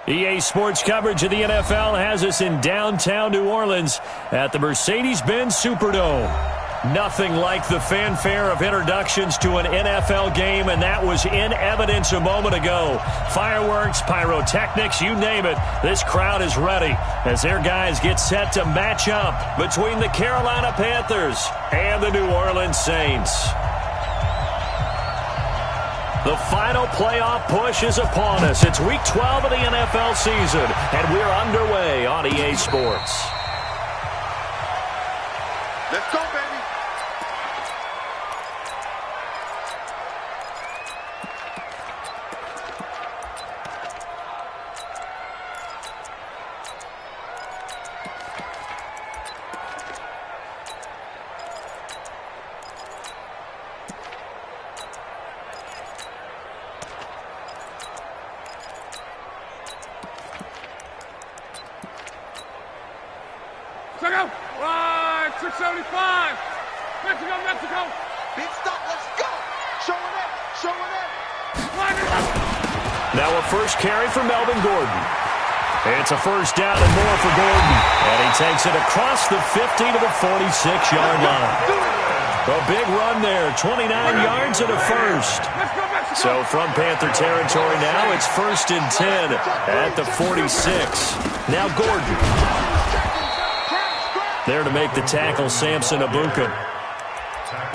EA Sports coverage of the NFL has us in downtown New Orleans at the Mercedes-Benz Superdome. Nothing like the fanfare of introductions to an NFL game, and that was in evidence a moment ago. Fireworks, pyrotechnics, you name it. This crowd is ready as their guys get set to match up between the Carolina Panthers and the New Orleans Saints. The final playoff push is upon us. It's Week 12 of the NFL season, and we're underway on EA Sports. Let's go, baby. Check out! 675! Mexico, Mexico! Big stop, let's go! Showing it! Now a first carry for Melvin Gordon. It's a first down and more for Gordon. And he takes it across the 50 to the 46-yard line. A big run there, 29 yards and a first. So from Panther territory now, it's 1st and 10 at the 46. Now Gordon. There to make the tackle, Samson Abuka.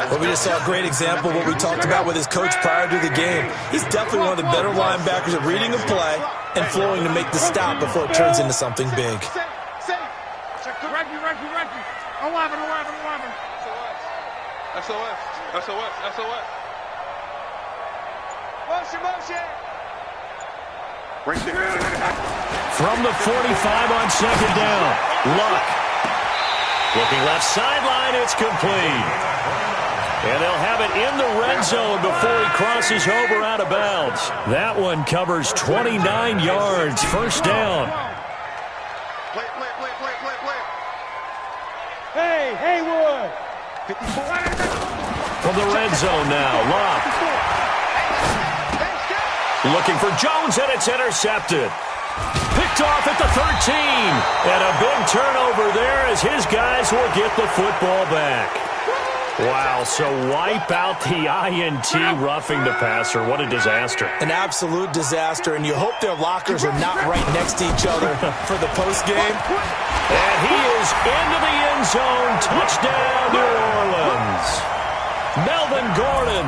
Well, we just saw a great example of what we talked about with his coach prior to the game. He's definitely one of the better linebackers at reading a play and flowing to make the stop before it turns into something big. Reggie. 11. SOS. Motion. Right there. From the 45 on second down, Luck. Looking left sideline, it's complete. And they'll have it in the red zone before he crosses over out of bounds. That one covers 29 yards, first down. Play. Hey, Haywood. From the red zone now, Luck. Looking for Jones, and it's intercepted. Picked off at the 13. And a big turnover there as his guys will get the football back. Wow, so wipe out the INT roughing the passer. What a disaster. An absolute disaster, and you hope their lockers are not right next to each other for the postgame. And he is into the end zone. Touchdown, New Orleans. Melvin Gordon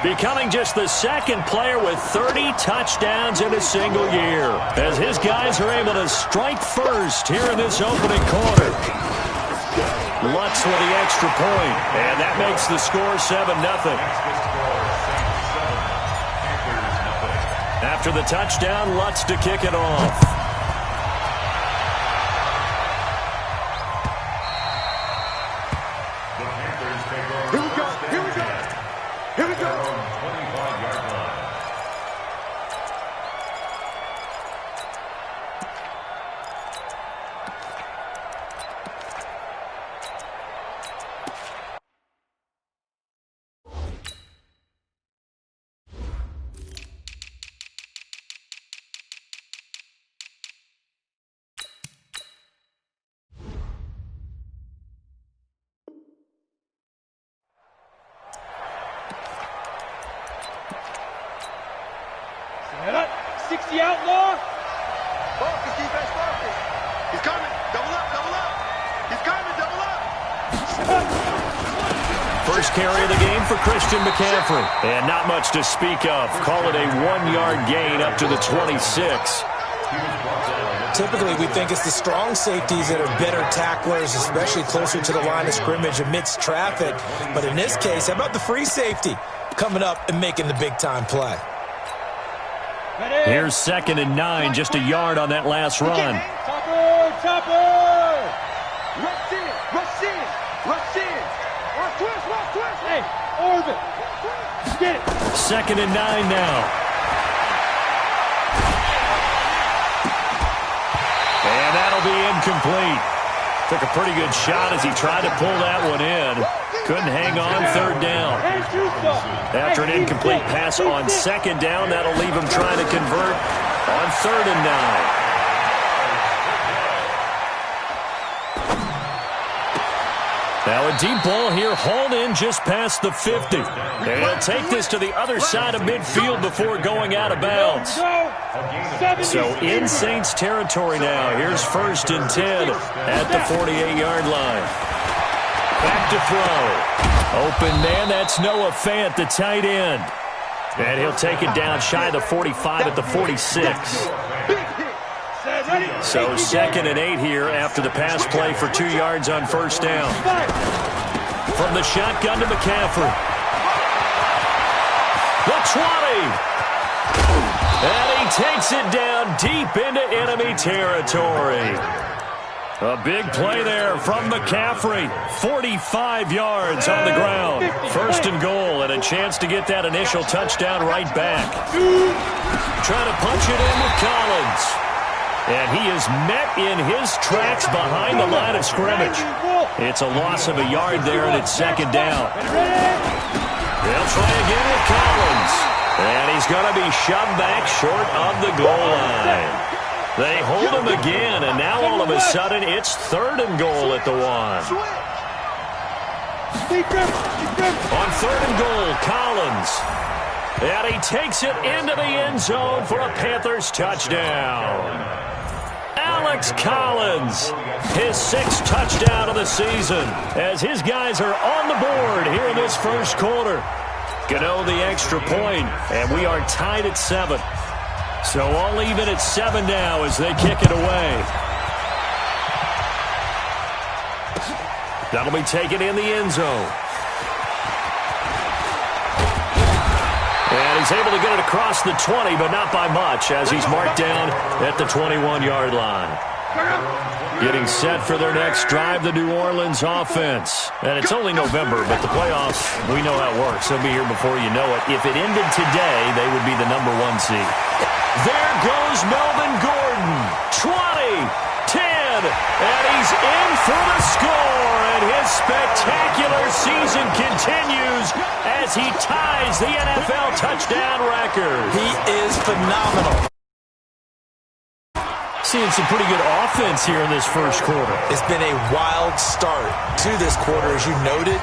becoming just the second player with 30 touchdowns in a single year, as his guys are able to strike first here in this opening quarter. Lutz with the extra point, and that makes the score 7-0. After the touchdown, Lutz to kick it off. Here we go. Head up. 60 outlaw. Focus, defense, focus. He's coming. Double up. He's coming, double up. First carry of the game for Christian McCaffrey. And not much to speak of. Call it a 1-yard gain up to the 26. Typically, we think it's the strong safeties that are better tacklers, especially closer to the line of scrimmage amidst traffic. But in this case, how about the free safety coming up and making the big-time play? Here's 2nd and 9, just a yard on that last run. Chopper! Rush in. Twist. Hey, orbit. Get it. 2nd and 9 now. And that'll be incomplete. Took a pretty good shot as he tried to pull that one in. Couldn't hang on, 3rd down. After an incomplete pass on 2nd down, that'll leave him trying to convert On 3rd and 9. Now a deep ball here, hauled in just past the 50. And he'll take this to the other side of midfield before going out of bounds. So in Saints territory now. Here's 1st and 10 at the 48-yard line. Back to throw. Open man, that's Noah Fant, the tight end. And he'll take it down shy of the 45 at the 46. So 2nd and 8 here after the pass play for 2 yards on 1st down. From the shotgun to McCaffrey. The 20. And he takes it down deep into enemy territory. A big play there from McCaffrey. 45 yards on the ground. 1st and goal, and a chance to get that initial touchdown right back. Trying to punch it in with Collins. And he is met in his tracks behind the line of scrimmage. It's a loss of a yard there, and it's 2nd down. They'll try again with Collins. And he's going to be shoved back short of the goal line. They hold him again, and now all of a sudden it's 3rd and goal at the 1. On 3rd and goal, Collins. And he takes it into the end zone for a Panthers touchdown. Alex Collins, his 6th touchdown of the season, as his guys are on the board here in this 1st quarter. Gano the extra point, and we are tied at 7. So all even at 7 now as they kick it away. That'll be taken in the end zone. And he's able to get it across the 20, but not by much, as he's marked down at the 21-yard line. Getting set for their next drive, the New Orleans offense. And it's only November, but the playoffs, we know how it works. They'll be here before you know it. If it ended today, they would be the number 1 seed. There goes Melvin Gordon. 20, 10, and he's in for the score. And his spectacular season continues as he ties the NFL touchdown record. He is phenomenal. Seeing some pretty good offense here in this 1st quarter. It's been a wild start to this quarter, as you noted.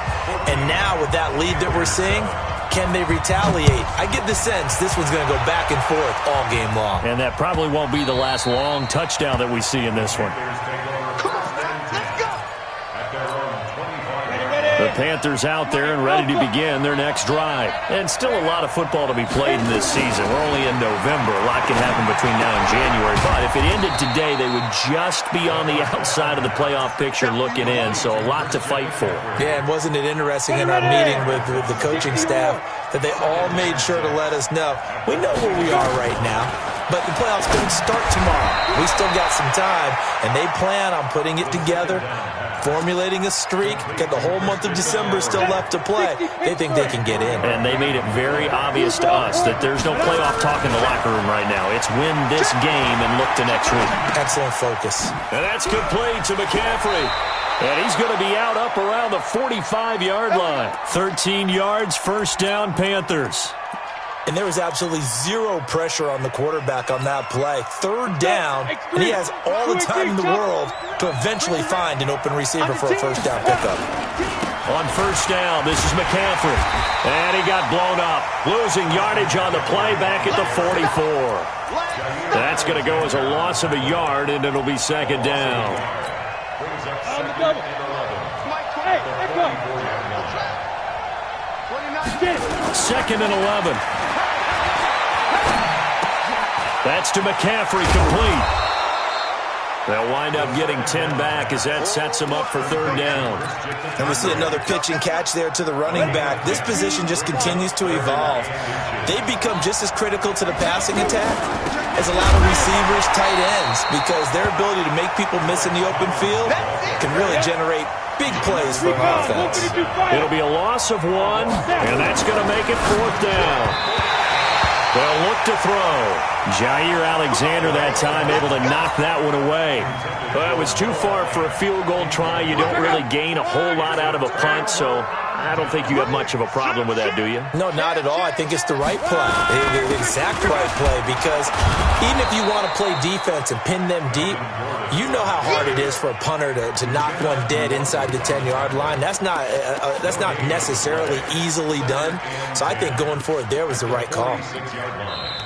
And now with that lead that we're seeing, can they retaliate? I get the sense this one's going to go back and forth all game long. And that probably won't be the last long touchdown that we see in this one. The Panthers out there and ready to begin their next drive. And still a lot of football to be played in this season. We're only in November. A lot can happen between now and January. But if it ended today, they would just be on the outside of the playoff picture looking in. So a lot to fight for. Yeah, and wasn't it interesting in our meeting with the coaching staff that they all made sure to let us know, we know where we are right now, but the playoffs don't start tomorrow. We still got some time, and they plan on putting it together, formulating a streak, got the whole month of December still left to play. They think they can get in. And they made it very obvious to us that there's no playoff talk in the locker room right now. It's win this game and look to next week. Excellent focus. And that's complete to McCaffrey. And he's going to be out up around the 45-yard line. 13 yards, 1st down, Panthers. And there was absolutely zero pressure on the quarterback on that play. 3rd down, and he has all the time in the world to eventually find an open receiver for a 1st down pickup. On 1st down, this is McCaffrey. And he got blown up. Losing yardage on the play back at the 44. That's going to go as a loss of a yard, and it'll be 2nd down. Second and 11. That's to McCaffrey, complete. They'll wind up getting 10 back as that sets him up for 3rd down. And we see another pitch and catch there to the running back. This position just continues to evolve. They become just as critical to the passing attack as a lot of receivers, tight ends, because their ability to make people miss in the open field can really generate big plays for an offense. It'll be a loss of 1, and that's going to make it 4th down. They'll look to throw. Jair Alexander that time able to knock that one away. But it was too far for a field goal try. You don't really gain a whole lot out of a punt, so I don't think you have much of a problem with that, do you? No, not at all. I think it's the right play, the exact right play, because even if you want to play defense and pin them deep, you know how hard it is for a punter to knock one dead inside the 10-yard line. That's not necessarily easily done. So I think going for it there was the right call.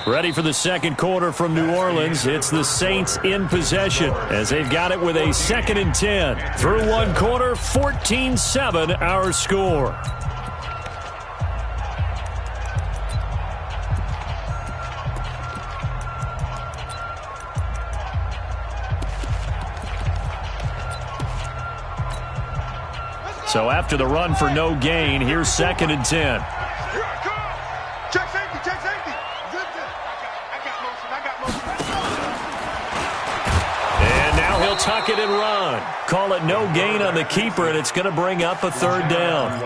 Ready for the second quarter from New Orleans. It's the Saints in possession as they've got it with a 2nd and 10. Through one quarter, 14-7 our score. So after the run for no gain, here's 2nd and 10. Check safety, check safety. I got motion. And now he'll tuck it and run. Call it no gain on the keeper, and it's going to bring up a 3rd down.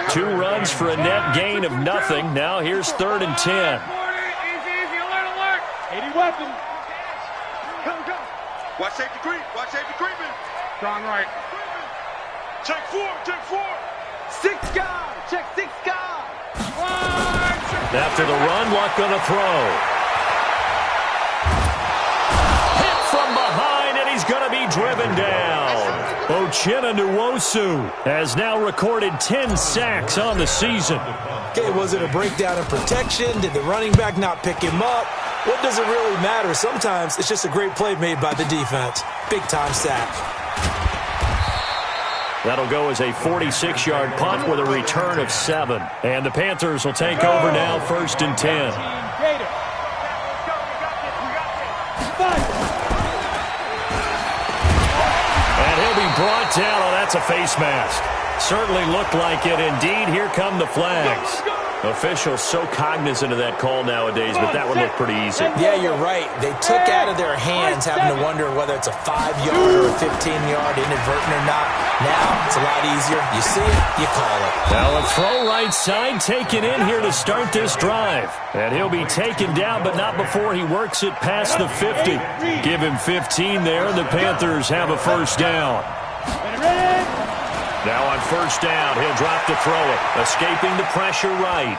Two runs for a net gain of nothing. Now here's 3rd and 10. Easy, alert. 80 weapon. Watch safety creep, creeping. Strong right. Check four. 6 guy, check 6 guy. After the run, Luck going to throw. Hit from behind, and he's going to be driven down. Uchenna Nwosu has now recorded 10 sacks on the season. Okay, was it a breakdown in protection? Did the running back not pick him up? What does it really matter? Sometimes it's just a great play made by the defense. Big-time sack. That'll go as a 46-yard punt with a return of 7. And the Panthers will take over now, 1st and 10. And he'll be brought down. Oh, that's a face mask. Certainly looked like it. Indeed, here come the flags. Officials so cognizant of that call nowadays, but that one looked pretty easy. Yeah, you're right. They took out of their hands having to wonder whether it's a 5-yard or a 15-yard, inadvertent or not. Now, it's a lot easier. You see it, you call it. Now a throw right side taken in here to start this drive. And he'll be taken down, but not before he works it past the 50. Give him 15 there, and the Panthers have a 1st down. Now on 1st down, he'll drop to throw it, escaping the pressure right.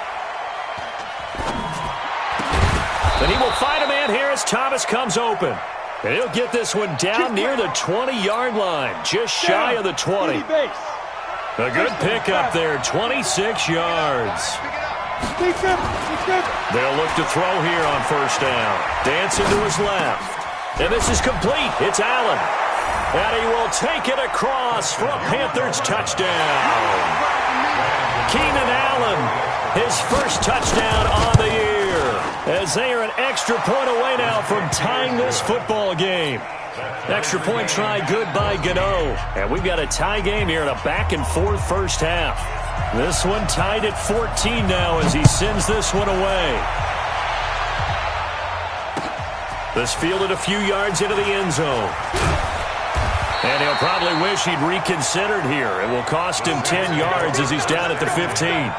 And he will find a man here as Thomas comes open. And he'll get this one down near the 20-yard line, just shy of the 20. A good pickup there, 26 yards. They'll look to throw here on 1st down. Dancing to his left. And this is complete. It's Allen. And he will take it across for a Panthers touchdown. Keenan Allen, his 1st touchdown on the year, as they are an extra point away now from tying this football game. Extra point try good by Gano. And we've got a tie game here in a back-and-forth 1st half. This one tied at 14 now as he sends this one away. This fielded a few yards into the end zone. And he'll probably wish he'd reconsidered here. It will cost him 10 yards as he's down at the 15.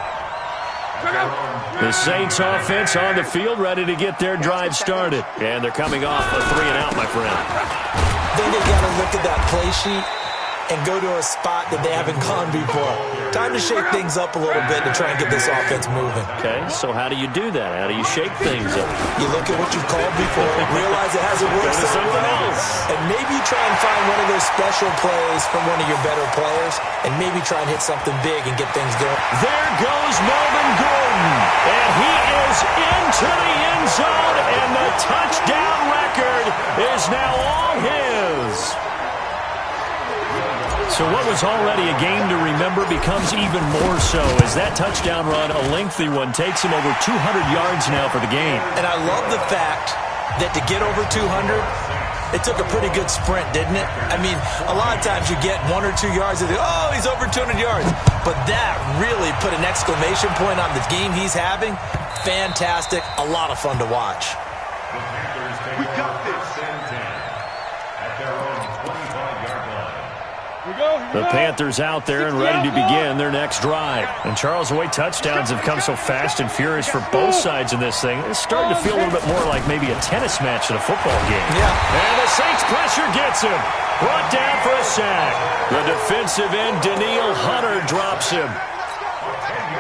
The Saints offense on the field, ready to get their drive started. And they're coming off a 3-and-out, my friend. I think they got to look at that play sheet and go to a spot that they haven't gone before. Time to shake things up a little bit to try and get this offense moving. Okay, so how do you do that? How do you shake things up? You look at what you've called before, realize it hasn't worked so something well, else. and maybe try and find one of those special plays from one of your better players, and maybe try and hit something big and get things going. There goes Melvin Gordon, and he is into the end zone, and the touchdown record is now all his. So what was already a game to remember becomes even more so as that touchdown run, a lengthy one, takes him over 200 yards now for the game. And I love the fact that to get over 200, it took a pretty good sprint, didn't it? I mean, a lot of times you get 1 or 2 yards and oh, he's over 200 yards. But that really put an exclamation point on the game he's having. Fantastic. A lot of fun to watch. We got this. We The Panthers out there and ready to begin their next drive. And Charles, the way touchdowns have come so fast and furious for both sides in this thing, it's starting to feel a little bit more like maybe a tennis match in a football game. Yeah. And the Saints pressure gets him. Brought down for a sack. The defensive end, Daniil Hunter, drops him.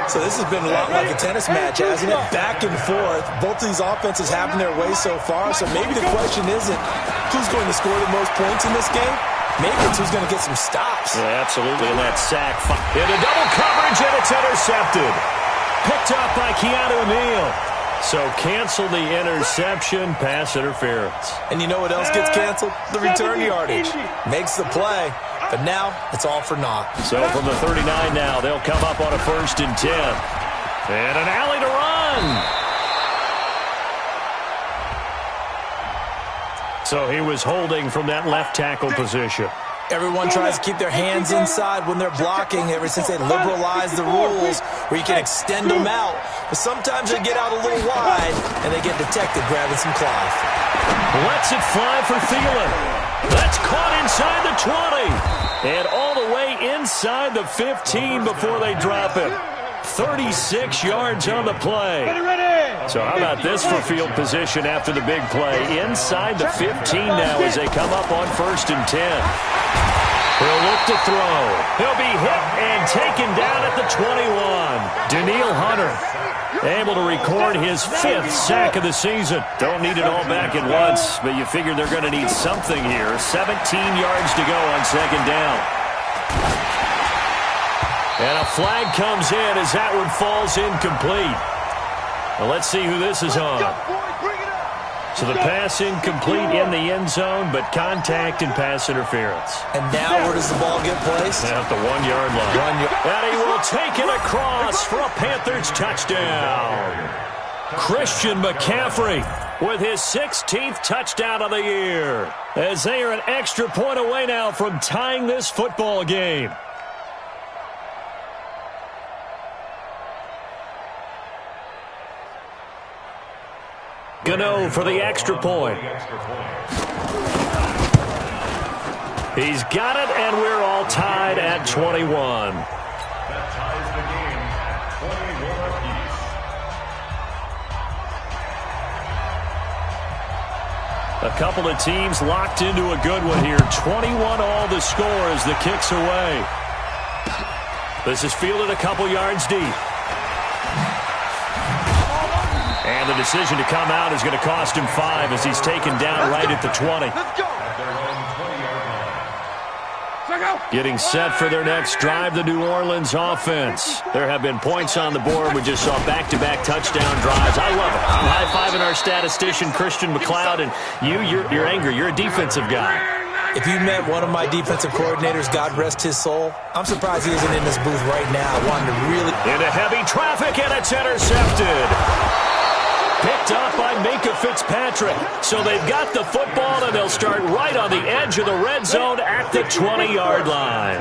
So this has been a lot like a tennis match, hasn't it? Back and forth. Both of these offenses having their way so far. So maybe the question isn't who's going to score the most points in this game. Maybe it's who's going to get some stops. Yeah, absolutely. And that sack into double coverage, and it's intercepted. Picked up by Keanu Neal. So cancel the interception, pass interference. And you know what else gets canceled? The return yardage. Makes the play, but now it's all for naught. So from the 39 now, they'll come up on a 1st and 10. And an alley to run. So he was holding from that left tackle position. Everyone tries to keep their hands inside when they're blocking ever since they liberalized the rules where you can extend them out. But sometimes they get out a little wide and they get detected grabbing some cloth. Lets it fly for Thielen. That's caught inside the 20. And all the way inside the 15 before they drop him. 36 yards on the play. So how about this for field position after the big play? Inside the 15 now as they come up on 1st and 10. He'll look to throw. He'll be hit and taken down at the 21. Daniil Hunter able to record his 5th sack of the season. Don't need it all back at once, but you figure they're going to need something here. 17 yards to go on 2nd down. And a flag comes in as that one falls incomplete. Well, let's see who this is on. So the pass incomplete in the end zone, but contact and pass interference. And now where does the ball get placed? At the 1-yard line. And he will take it across for a Panthers touchdown. Christian McCaffrey with his 16th touchdown of the year. As they are an extra point away now from tying this football game. Gano for the extra point. He's got it, and we're all tied at 21. That ties the game, 21 apiece. A couple of teams locked into a good one here. 21 all the score as the kick's away. This is fielded a couple yards deep. And the decision to come out is going to cost him 5 as he's taken down right at the 20. Getting set for their next drive, the New Orleans offense. There have been points on the board. We just saw back-to-back touchdown drives. I love it. I'm high-fiving our statistician, Christian McLeod, and you're angry. You're a defensive guy. If you met one of my defensive coordinators, God rest his soul, I'm surprised he isn't in this booth right now. Wanting to really... Into heavy traffic, and it's intercepted. Picked up by Minkah Fitzpatrick. So they've got the football, and they'll start right on the edge of the red zone at the 20-yard line.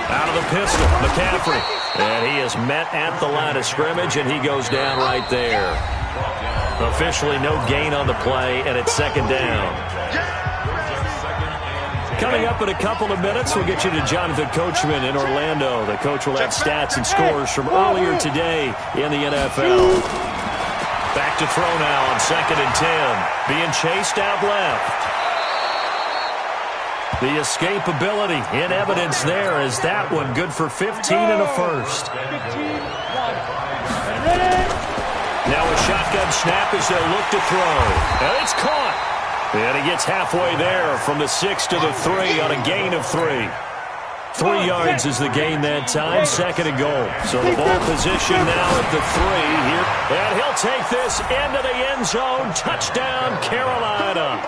Out of the pistol, McCaffrey. And he is met at the line of scrimmage, and he goes down right there. Officially no gain on the play, and it's 2nd down. Coming up in a couple of minutes, we'll get you to Jonathan Coachman in Orlando. The coach will have stats and scores from earlier today in the NFL. Back to throw now on 2nd and 10. Being chased out left. The escapability in evidence there is that one good for 15 and a first. Now a shotgun snap as they look to throw. And it's caught. And he gets halfway there from the 6 to the 3 on a gain of 3. 3 yards is the gain that time, 2nd and goal. So the ball position now at the 3 here. And he'll take this into the end zone. Touchdown, Carolina.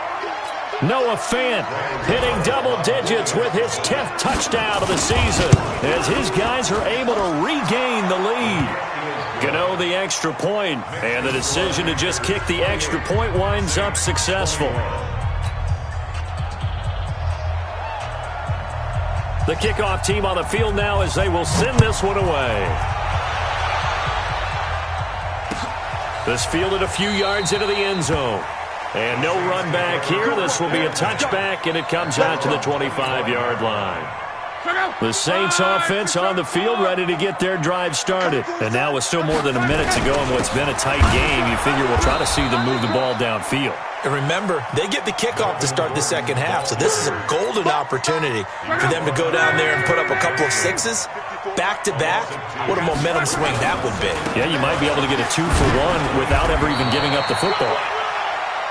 Noah Fant hitting double digits with his 10th touchdown of the season as his guys are able to regain the lead. Gano the extra point, and the decision to just kick the extra point winds up successful. The kickoff team on the field now as they will send this one away. This fielded a few yards into the end zone. And no run back here. This will be a touchback, and it comes out to the 25-yard line. The Saints offense on the field, ready to get their drive started. And now with still more than a minute to go in what's been a tight game, you figure we'll try to see them move the ball downfield. And remember, they get the kickoff to start the second half, so this is a golden opportunity for them to go down there and put up a couple of sixes back-to-back. What a momentum swing that would be. Yeah, you might be able to get a 2-for-1 without ever even giving up the football.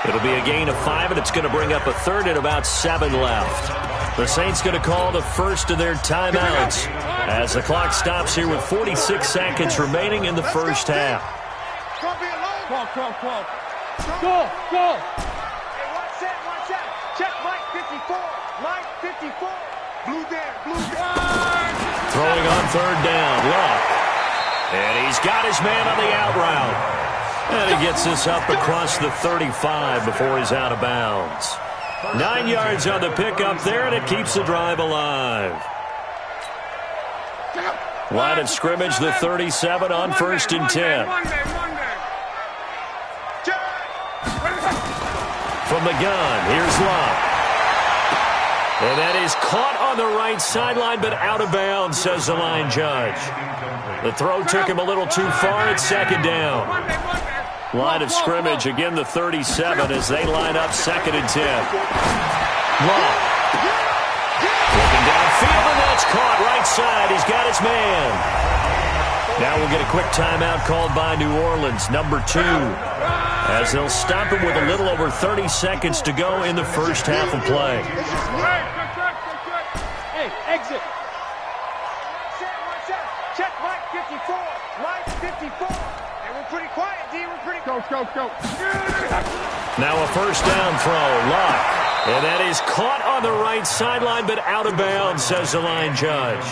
It'll be a gain of 5, and it's going to bring up a third and about 7 left. The Saints going to call the first of their timeouts as the clock stops here with 46 seconds remaining in the first half. Go. Hey, watch that. Check Mike 54. Mike 54. Blue there. Throwing on third down, Luck. And he's got his man on the out route. And he gets this up across the 35 before he's out of bounds. 9 yards on the pickup there, and it keeps the drive alive. Line of scrimmage, the 37 on 1st and 10. From the gun, here's Luck. And that is caught on the right sideline, but out of bounds, says the line judge. The throw took him a little too far. It's second down. Line of scrimmage, again the 37 as they line up 2nd and 10. Luck. Looking downfield, and that's caught right side. He's got his man. Now we'll get a quick timeout called by New Orleans, number 2, as they'll stop him with a little over 30 seconds to go in the first half of play. Hey, exit. Watch out. Check Mike 54. Mike 54. And we're pretty quiet, D. We're pretty Go. Now a first down throw, Luck. And that is caught on the right sideline, but out of bounds, says the line judge.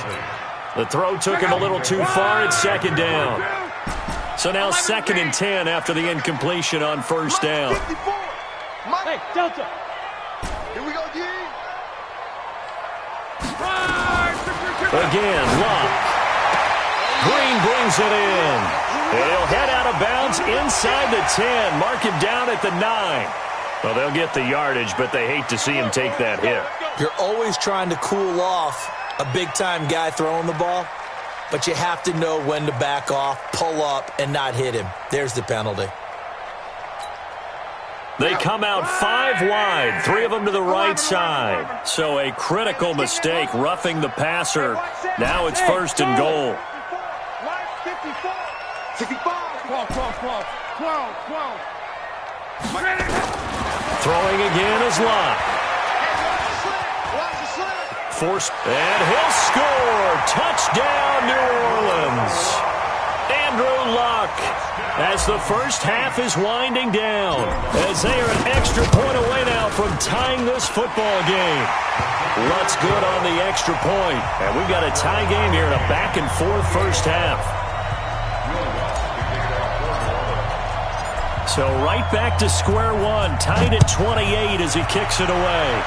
The throw took him a little too far. It's second down. So now 2nd and 10 after the incompletion on first down. Hey, Delta. Here we go, D. Again, Luck. Green brings it in. And he'll head out of bounds inside the 10. Mark him down at the 9. Well, they'll get the yardage, but they hate to see him take that hit. You're always trying to cool off a big-time guy throwing the ball, but you have to know when to back off, pull up, and not hit him. There's the penalty. They come out 5 wide, 3 of them to the right side. So a critical mistake, roughing the passer. Now it's 1st and goal. 12. Throwing again is Luck. Forced, and he'll score. Touchdown, New Orleans. Andrew Luck, as the first half is winding down, as they are an extra point away now from tying this football game. Luck's good on the extra point, and we've got a tie game here in a back-and-forth first half. So right back to square one, tied at 28 as he kicks it away.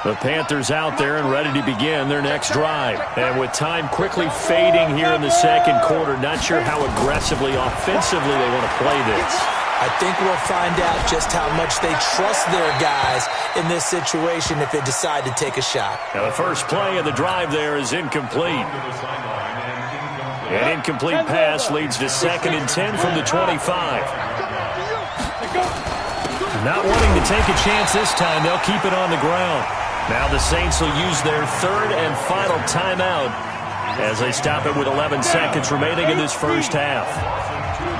The Panthers out there and ready to begin their next drive. And with time quickly fading here in the second quarter, not sure how aggressively, offensively they want to play this. I think we'll find out just how much they trust their guys in this situation if they decide to take a shot. Now the first play of the drive there is incomplete. An incomplete pass leads to 2nd and 10 from the 25. Not wanting to take a chance this time, they'll keep it on the ground. Now the Saints will use their 3rd and final timeout as they stop it with 11 seconds remaining in this first half.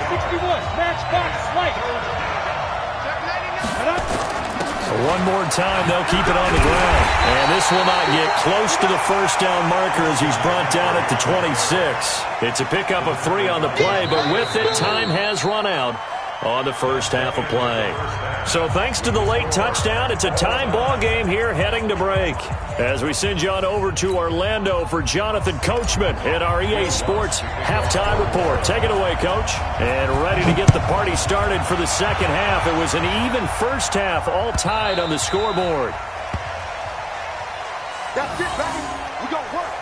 61, matchbox, right. One more time, they'll keep it on the ground. And this will not get close to the first down marker as he's brought down at the 26. It's a pickup of 3 on the play, but with it, time has run out on the first half of play. So thanks to the late touchdown, it's a time ball game here heading to break. As we send you on over to Orlando for Jonathan Coachman in our EA Sports Halftime Report. Take it away, Coach. And ready to get the party started for the second half. It was an even first half, all tied on the scoreboard. That's it, baby. We're going to work.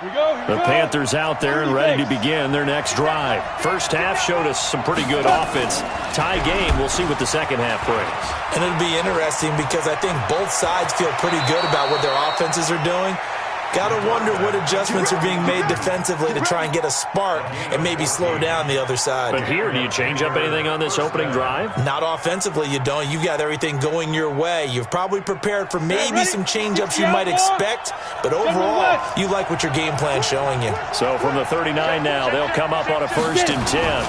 The Panthers out there and ready to begin their next drive. First half showed us some pretty good offense. Tie game, we'll see what the second half brings. And it'll be interesting because I think both sides feel pretty good about what their offenses are doing. Got to wonder what adjustments are being made defensively to try and get a spark and maybe slow down the other side. But here, do you change up anything on this opening drive? Not offensively, you don't. You've got everything going your way. You've probably prepared for maybe some change-ups you might expect, but overall, you like what your game plan's showing you. So from the 39 now, they'll come up on a 1st and 10.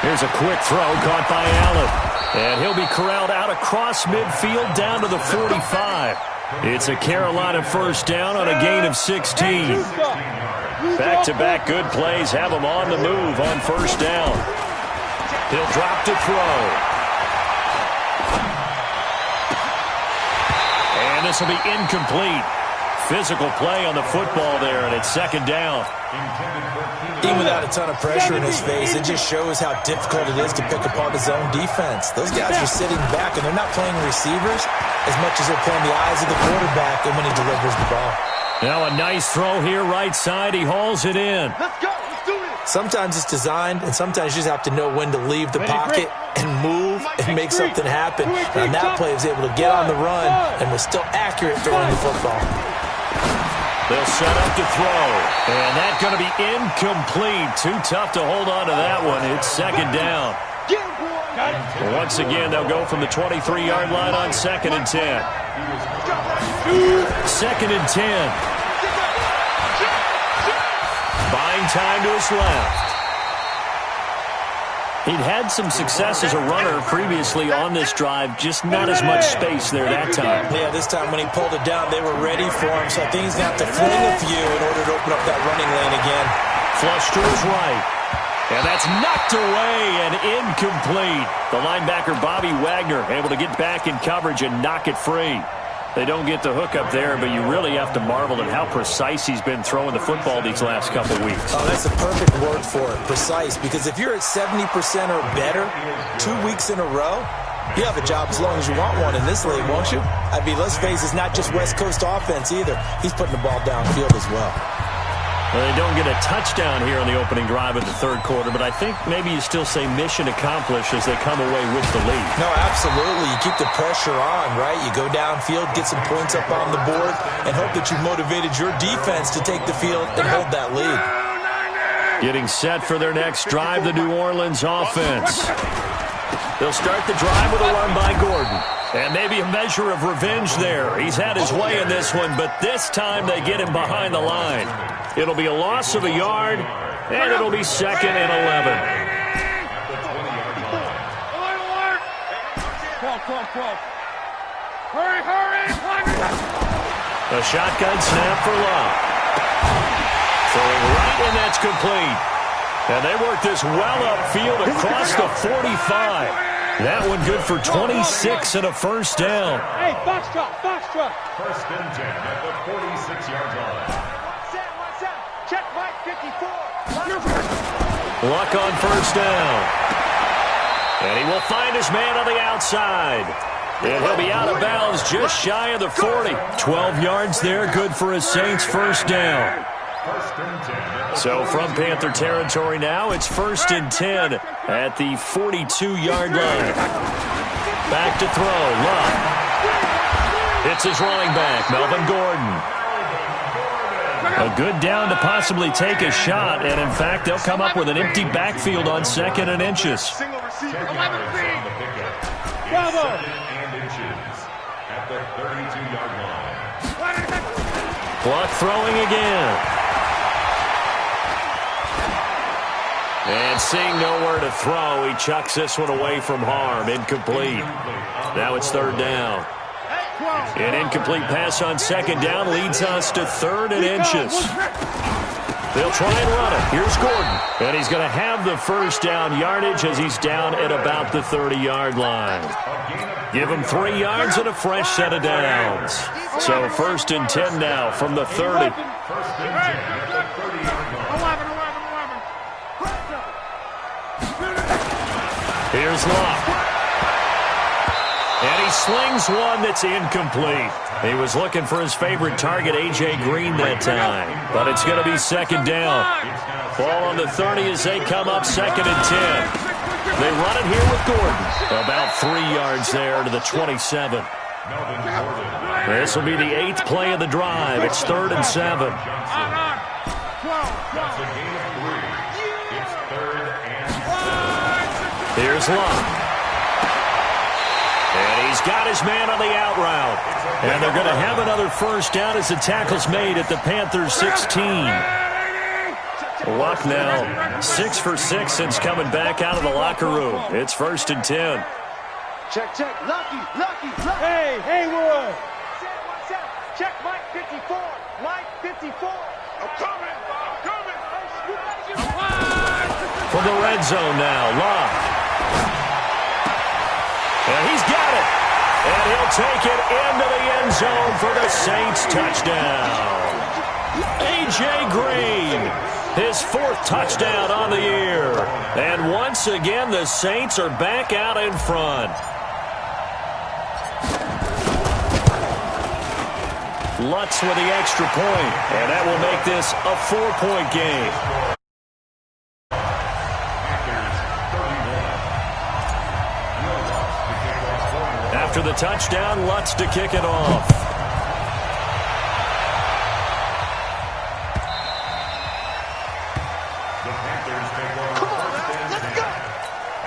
Here's a quick throw caught by Allen. And he'll be corralled out across midfield down to the 45. It's a Carolina first down on a gain of 16. Back-to-back good plays have him on the move on first down. He'll drop to throw. And this will be incomplete. Physical play on the football there, and it's 2nd down. Even without a ton of pressure in his face, it just shows how difficult it is to pick apart his own defense. Those guys are sitting back, and they're not playing receivers as much as they're playing the eyes of the quarterback and when he delivers the ball. Now a nice throw here right side. He hauls it in. Let's go. Let's do this. Sometimes it's designed, and sometimes you just have to know when to leave the pocket and move and make something happen. And on that play, he was able to get on the run and was still accurate throwing the football. They'll set up to throw. And that's going to be incomplete. Too tough to hold on to that one. It's 2nd down. Once again, they'll go from the 23-yard line on 2nd and 10. 2nd and 10. Buying time to his left. He'd had some success as a runner previously on this drive, just not as much space there that time. Yeah, this time when he pulled it down, they were ready for him, so I think he's going to have to fling a few in order to open up that running lane again. Flush to his right. And that's knocked away and incomplete. The linebacker, Bobby Wagner, able to get back in coverage and knock it free. They don't get the hook up there, but you really have to marvel at how precise he's been throwing the football these last couple weeks. Oh, that's a perfect word for it, precise, because if you're at 70% or better 2 weeks in a row, you have a job as long as you want one in this league, won't you? I mean, let's face it, it's not just West Coast offense either. He's putting the ball downfield as well. Well, they don't get a touchdown here on the opening drive of the 3rd quarter, but I think maybe you still say mission accomplished as they come away with the lead. No, absolutely. You keep the pressure on, right? You go downfield, get some points up on the board, and hope that you motivated your defense to take the field and hold that lead. Getting set for their next drive, the New Orleans offense. They'll start the drive with a run by Gordon. And maybe a measure of revenge there. He's had his way in this one, but this time they get him behind the line. It'll be a loss of a yard, and it'll be 2nd and 11. Hurry! A shotgun snap for Love. Throwing right, and that's complete. And they work this well upfield across the 45. That one good for 26 and a first down. Hey, box truck. 1st and 10 at the 46-yard line. Check Mike 54. Luck on first down. And he will find his man on the outside. And he'll be out of bounds just shy of the 40. 12 yards there, good for a Saints first down. So from Panther territory now, it's 1st and 10 at the 42-yard line. Back to throw, Love. It's his running back, Melvin Gordon. A good down to possibly take a shot, and in fact, they'll come up with an empty backfield on 2nd and inches. Single receiver. Bravo! At the 32-yard line. Clock throwing again. And seeing nowhere to throw, he chucks this one away from harm. Incomplete. Now it's 3rd down. An incomplete pass on 2nd down leads us to 3rd and inches. They'll try and run it. Here's Gordon. And he's going to have the first down yardage as he's down at about the 30-yard line. Give him 3 yards and a fresh set of downs. So 1st and 10 now from the 30. Here's Locke. And he slings one that's incomplete. He was looking for his favorite target, A.J. Green, that time. But it's going to be second down. Ball on the 30 as they come up 2nd and 10. They run it here with Gordon. About 3 yards there to the 27. This will be the 8th play of the drive. It's 3rd and 7. That's a gain of 3. It's 3rd and 7. Here's Love. And he's got his man on the out route. And they're going to have another first down as the tackle's made at the Panthers 16. Luck now 6 for 6 since coming back out of the locker room. It's 1st and 10. Check. Lucky. Hey, Haywood. Check Mike 54. Mike 54. I'm coming. From the red zone now, Love. And he's got it. And he'll take it into the end zone for the Saints touchdown. A.J. Green, his 4th touchdown on the year. And once again, the Saints are back out in front. Lutz with the extra point, and that will make this a 4-point game. After the touchdown, Lutz to kick it off. The Panthers take over first and 10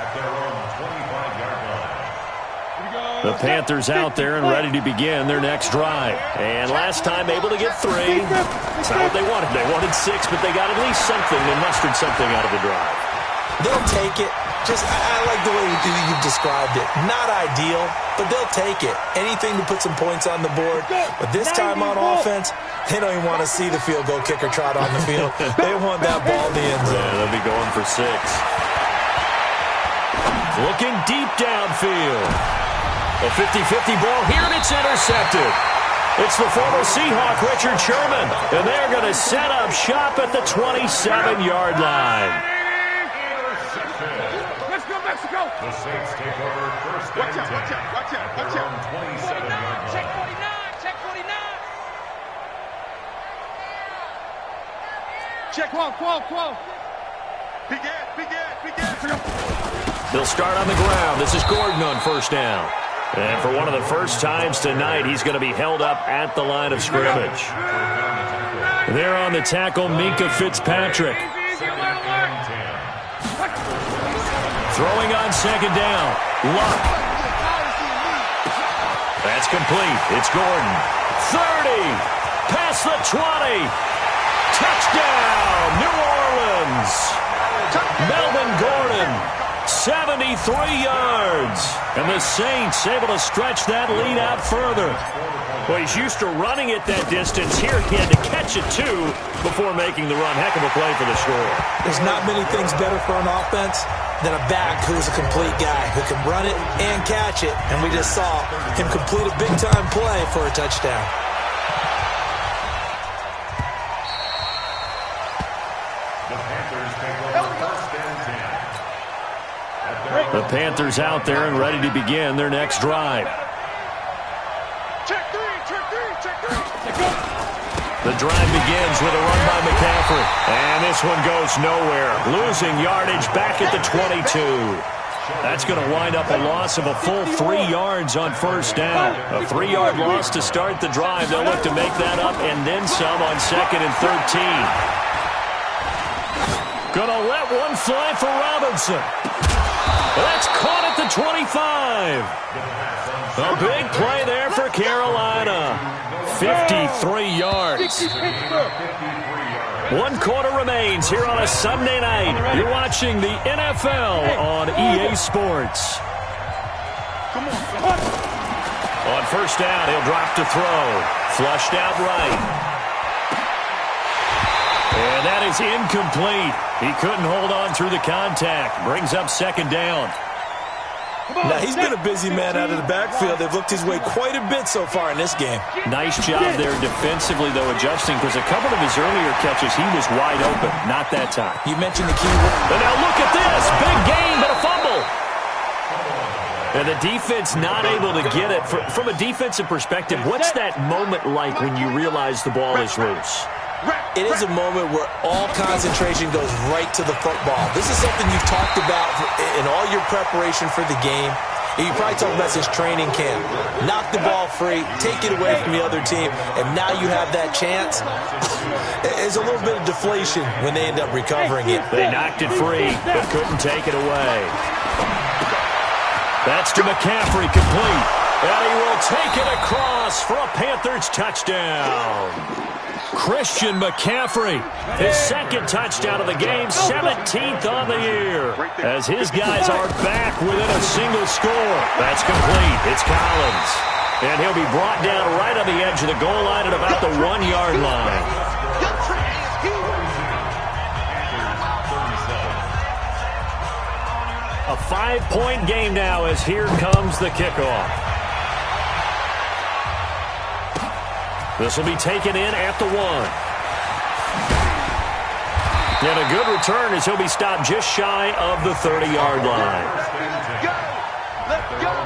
at their own 25-yard line. The Panthers out there and ready to begin their next drive. And last time able to get 3. That's not what they wanted. They wanted 6, but they got at least something. They mustered something out of the drive. They'll take it. I like the way you've described it. Not ideal, but they'll take it. Anything to put some points on the board. But this time on offense, they don't even want to see the field goal kicker trot on the field. They want that ball in the end zone. Yeah, they'll be going for 6. Looking deep downfield. A 50-50 ball here, and it's intercepted. It's the former Seahawk, Richard Sherman, and they're going to set up shop at the 27-yard line. Let's go, Mexico. The Saints take over first and 10 at their own 27-yard line. Check 49. Check 49. Check 12. Begin. They'll start on the ground. This is Gordon on first down. And for one of the first times tonight, he's going to be held up at the line of scrimmage. There on the tackle, Minka Fitzpatrick. Throwing on second down. Luck. That's complete. It's Gordon. 30. Past the 20. Touchdown, New Orleans. Melvin Gordon. 73 yards. And the Saints able to stretch that lead out further. Well, he's used to running it that distance. Here he had to catch it, too, before making the run. Heck of a play for the score. There's not many things better for an offense than a back who is a complete guy who can run it and catch it. And we just saw him complete a big-time play for a touchdown. The Panthers out there and ready to begin their next drive. Check three. The drive begins with a run by McCaffrey. And this one goes nowhere. Losing yardage back at the 22. That's going to wind up a loss of a full 3 yards on first down. A 3-yard loss to start the drive. They'll look to make that up and then some on 2nd and 13. Gonna let one fly for Robinson. That's caught at the 25. A big play there for Carolina. 53 yards. 1 quarter remains here on a Sunday night. You're watching the NFL on EA Sports. On first down, he'll drop to throw. Flushed out right. And that is incomplete. He couldn't hold on through the contact. Brings up second down. Now, he's been a busy man out of the backfield. They've looked his way quite a bit so far in this game. Nice job there defensively, though, adjusting, because a couple of his earlier catches, he was wide open. Not that time. You mentioned the key word. And now look at this. Big gain, but a fumble. And the defense not able to get it. From a defensive perspective, what's that moment like when you realize the ball is loose? It is a moment where all concentration goes right to the football. This is something you've talked about in all your preparation for the game. You probably talked about since training camp. Knock the ball free, take it away from the other team, and now you have that chance. There's a little bit of deflation when they end up recovering it. They knocked it free, but couldn't take it away. That's to McCaffrey, complete. And he will take it across for a Panthers touchdown. Christian McCaffrey, his second touchdown of the game, 17th on the year, as his guys are back within a single score. That's complete. It's Collins. And he'll be brought down right on the edge of the goal line at about the 1-yard line. A 5-point game now as here comes the kickoff. This will be taken in at the 1. And a good return as he'll be stopped just shy of the 30-yard line. Let's go.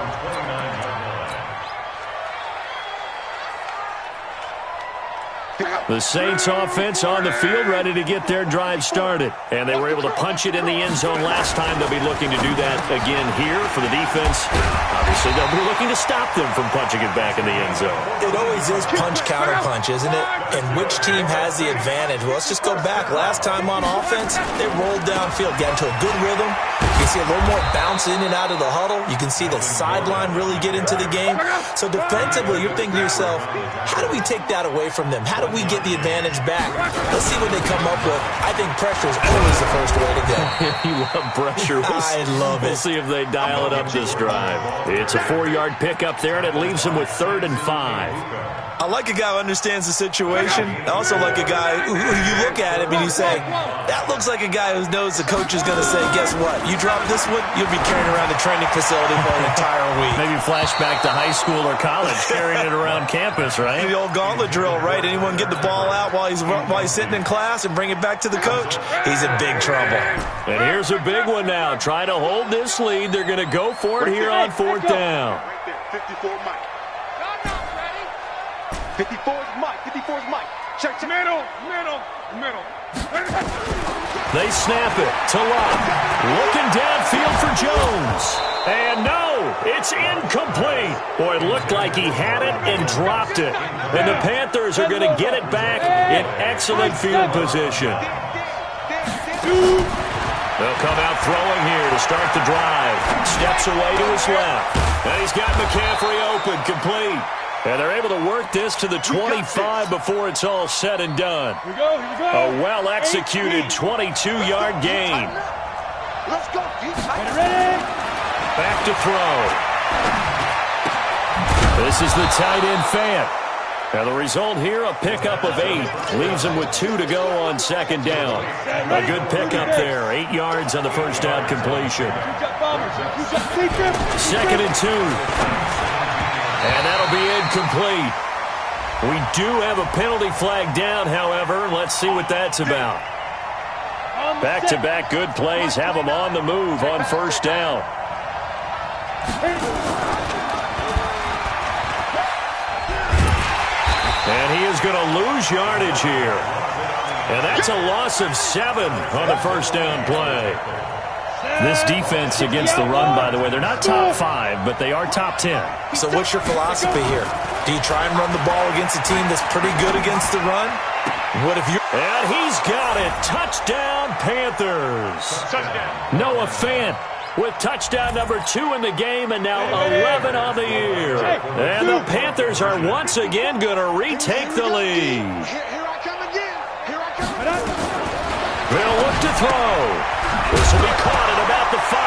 The Saints offense on the field ready to get their drive started. And they were able to punch it in the end zone last time. They'll be looking to do that again here for the defense. Obviously, they'll be looking to stop them from punching it back in the end zone. It always is punch-counter-punch, isn't it? And which team has the advantage? Well, let's just go back. Last time on offense, they rolled downfield, got into a good rhythm. You can see a little more bounce in and out of the huddle. You can see the sideline really get into the game. So defensively, you're thinking to yourself, how do we take that away from them? How do we get the advantage back? Let's see what they come up with. I think pressure is always the first way to go. You love pressure. I love it. We'll see if they dial it up this drive. It's a 4-yard pickup there, and it leaves them with 3rd and 5. I like a guy who understands the situation. I also like a guy who you look at him and you say, that looks like a guy who knows the coach is going to say, guess what? You drop this one, you'll be carrying around the training facility for an entire week. Maybe flashback to high school or college, carrying it around campus, right? The old gauntlet drill, right? Anyone get the ball out while he's sitting in class and bring it back to the coach? He's in big trouble. And here's a big one now. Try to hold this lead. They're going to go for it here on 4th down. Right there, 54 Mike. 54 is Mike. 54 is Mike. Check. Middle. They snap it to Locke. Looking downfield for Jones. And no, it's incomplete. Boy, it looked like he had it and dropped it. And the Panthers are going to get it back in excellent field position. They'll come out throwing here to start the drive. Steps away to his left. And he's got McCaffrey open, complete. And they're able to work this to the 25 before it's all said and done. Here we go. A well-executed 22-yard gain. Let's go. Ready? Back to throw. This is the tight end Fant. Now the result here, a pickup of 8. Leaves him with 2 to go on 2nd down. A good pickup there. 8 yards on the first down completion. 2nd and 2. And that'll be incomplete. We do have a penalty flag down, however. Let's see what that's about. Back-to-back good plays have them on the move on 1st down. And he is going to lose yardage here. And that's a loss of 7 on the 1st down play. This defense against the run, by the way, they're not top 5, but they are top 10. So what's your philosophy here? Do you try and run the ball against a team that's pretty good against the run? What if you... And he's got it. Touchdown, Panthers. Touchdown. Noah Fant with touchdown number 2 in the game and now 11 on the year. And the Panthers are once again going to retake the lead. Here I come again. Here I come again. They'll look to throw. This will be caught at about the 5.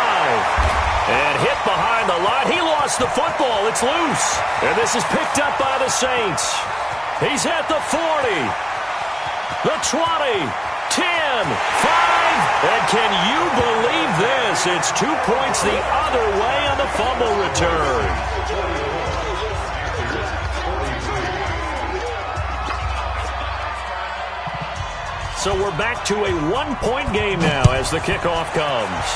And hit behind the line. He lost the football. It's loose. And this is picked up by the Saints. He's at the 40. The 20. 10. 5. And can you believe this? It's 2 points the other way on the fumble return. So we're back to a 1-point game now as the kickoff comes.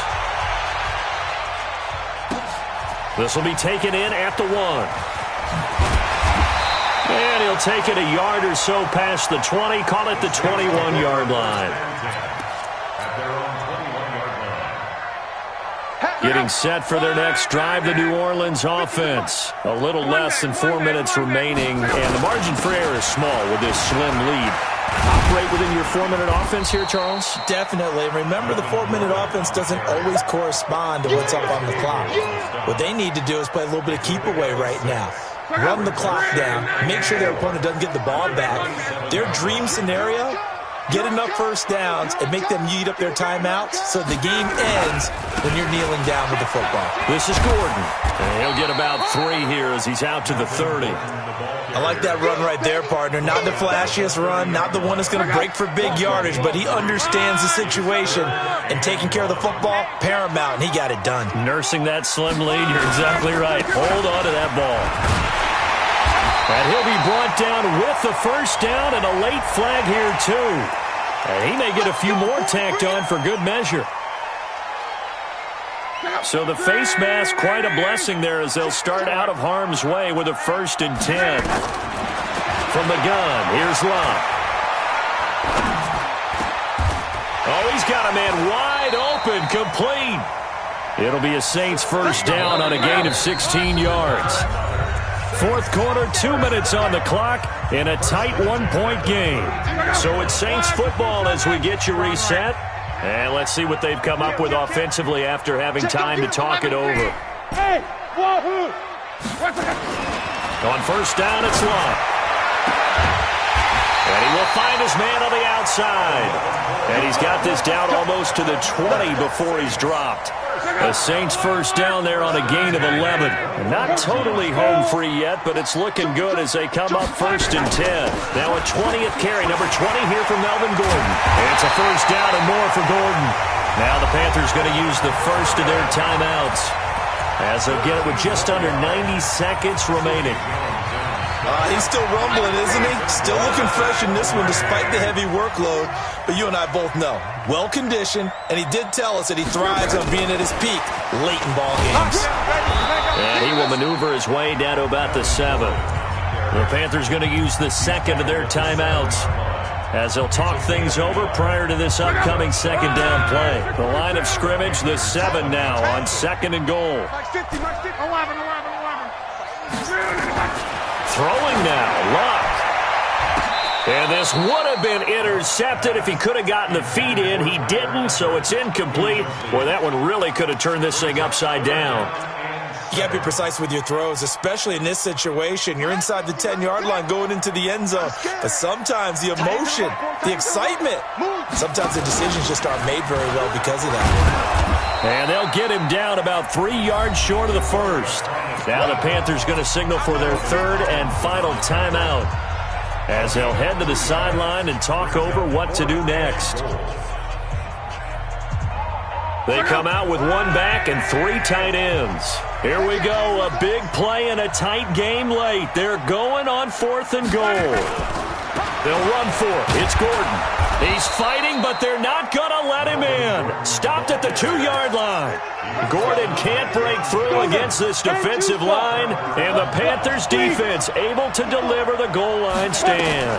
This will be taken in at the 1. And he'll take it a yard or so past the 20. Call it the 21-yard line. Getting set for their next drive, the New Orleans offense. A little less than 4 minutes remaining, and the margin for error is small with this slim lead. Operate within your 4-minute offense here, Charles? Definitely. Remember, the 4-minute offense doesn't always correspond to what's up on the clock. What they need to do is play a little bit of keep away right now. Run the clock down. Make sure their opponent doesn't get the ball back. Their dream scenario, get enough first downs and make them eat up their timeouts so the game ends when you're kneeling down with the football. This is Gordon. And he'll get about 3 here as he's out to the 30. I like that run right there, partner. Not the flashiest run, not the one that's going to break for big yardage, but he understands the situation, and taking care of the football, paramount, and he got it done. Nursing that slim lead, you're exactly right. Hold on to that ball. And he'll be brought down with the first down and a late flag here, too. And he may get a few more tacked on for good measure. So the face mask, quite a blessing there as they'll start out of harm's way with a 1st and 10. From the gun, here's Love. Oh, he's got a man wide open, complete. It'll be a Saints first down on a gain of 16 yards. 4th quarter, 2 minutes on the clock in a tight 1-point game. So it's Saints football as we get you reset. And let's see what they've come up with offensively after having time to talk it over. Hey, wahoo! On first down, it's Love. And he will find his man on the outside. And he's got this down almost to the 20 before he's dropped. The Saints first down there on a gain of 11. Not totally home free yet, but it's looking good as they come up 1st and 10. Now a 20th carry, number 20 here from Melvin Gordon. It's a first down and more for Gordon. Now the Panthers going to use the first of their timeouts as they'll get it with just under 90 seconds remaining. He's still rumbling, isn't he? Still looking fresh in this one despite the heavy workload. But you and I both know, well-conditioned, and he did tell us that he thrives on being at his peak late in ball games. And he will maneuver his way down to about the 7. The Panthers going to use the second of their timeouts as they'll talk things over prior to this upcoming second down play. The line of scrimmage, the 7 now on 2nd and goal. Throwing now, Luck. And this would have been intercepted if he could have gotten the feet in. He didn't, so it's incomplete. Boy, that one really could have turned this thing upside down. You got to be precise with your throws, especially in this situation. You're inside the 10-yard line going into the end zone. But sometimes the emotion, the excitement, sometimes the decisions just aren't made very well because of that. And they'll get him down about 3 yards short of the first. Now the Panthers going to signal for their 3rd and final timeout as they'll head to the sideline and talk over what to do next. They come out with 1 back and 3 tight ends. Here we go, a big play in a tight game late. They're going on 4th and goal. They'll run for it. It's Gordon. He's fighting, but they're not going to let him in. Stopped at the 2-yard line. Gordon can't break through against this defensive line, and the Panthers defense able to deliver the goal line stand.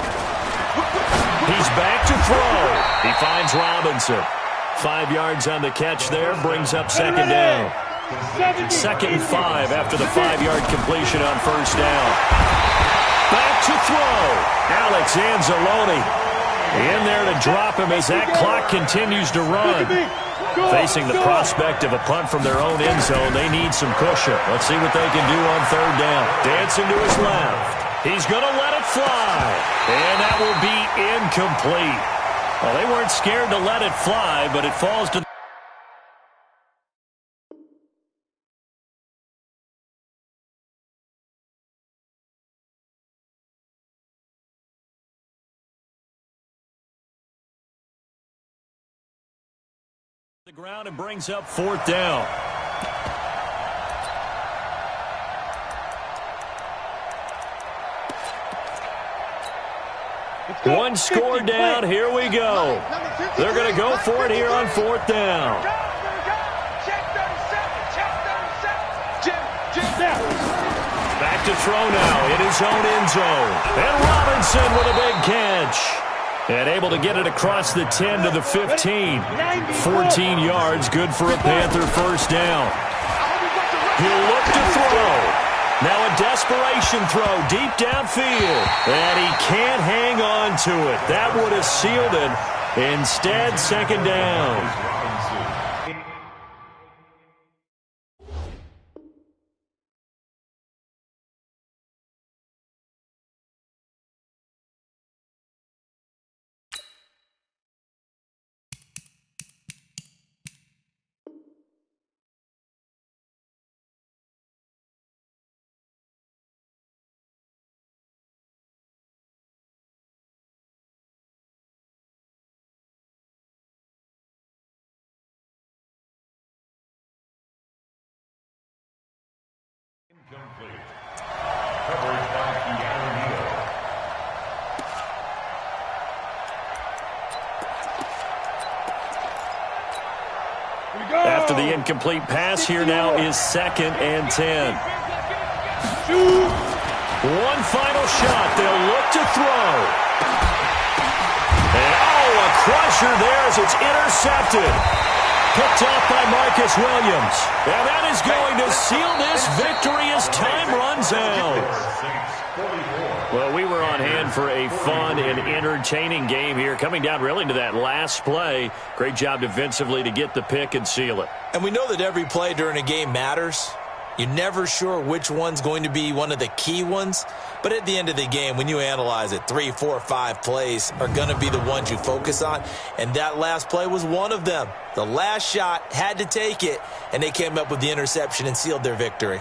He's back to throw. He finds Robinson. 5 yards on the catch there, brings up 2nd down. 2nd and 5 after the 5-yard completion on first down. Back to throw. Alex Anzalone in there to drop him as that clock continues to run. Facing the prospect of a punt from their own end zone, they need some cushion. Let's see what they can do on 3rd down. Dancing to his left. He's going to let it fly. And that will be incomplete. Well, they weren't scared to let it fly, but it falls to the ground and brings up 4th down. One score down. Here we go. They're going to go for it here on 4th down. Back to throw now in his own end zone. And Robinson with a big catch. And able to get it across the 10 to the 15. 14 yards, good for a Panther first down. He'll look to throw. Now a desperation throw deep downfield. And he can't hang on to it. That would have sealed it. Instead, second down. Incomplete. Coverage by Keanu Neal. After the incomplete pass, here now is 2nd and 10. One final shot. They'll look to throw. And a crusher there as it's intercepted. Picked off by Marcus Williams. And that is going to seal this victory as time runs out. Well, we were on hand for a fun and entertaining game here. Coming down really to that last play. Great job defensively to get the pick and seal it. And we know that every play during a game matters. You're never sure which one's going to be one of the key ones. But at the end of the game, when you analyze it, 3, 4, 5 plays are going to be the ones you focus on. And that last play was one of them. The last shot had to take it, and they came up with the interception and sealed their victory.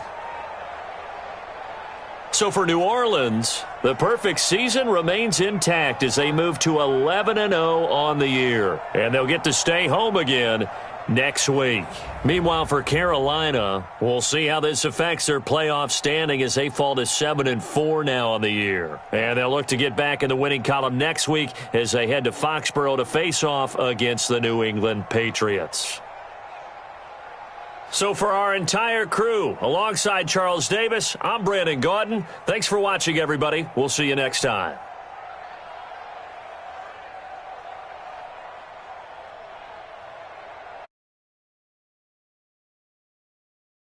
So for New Orleans, the perfect season remains intact as they move to 11-0 on the year. And they'll get to stay home again next week. Meanwhile, for Carolina, we'll see how this affects their playoff standing as they fall to 7-4 now on the year. And they'll look to get back in the winning column next week as they head to Foxborough to face off against the New England Patriots. So for our entire crew, alongside Charles Davis, I'm Brandon Gaudin. Thanks for watching, everybody. We'll see you next time.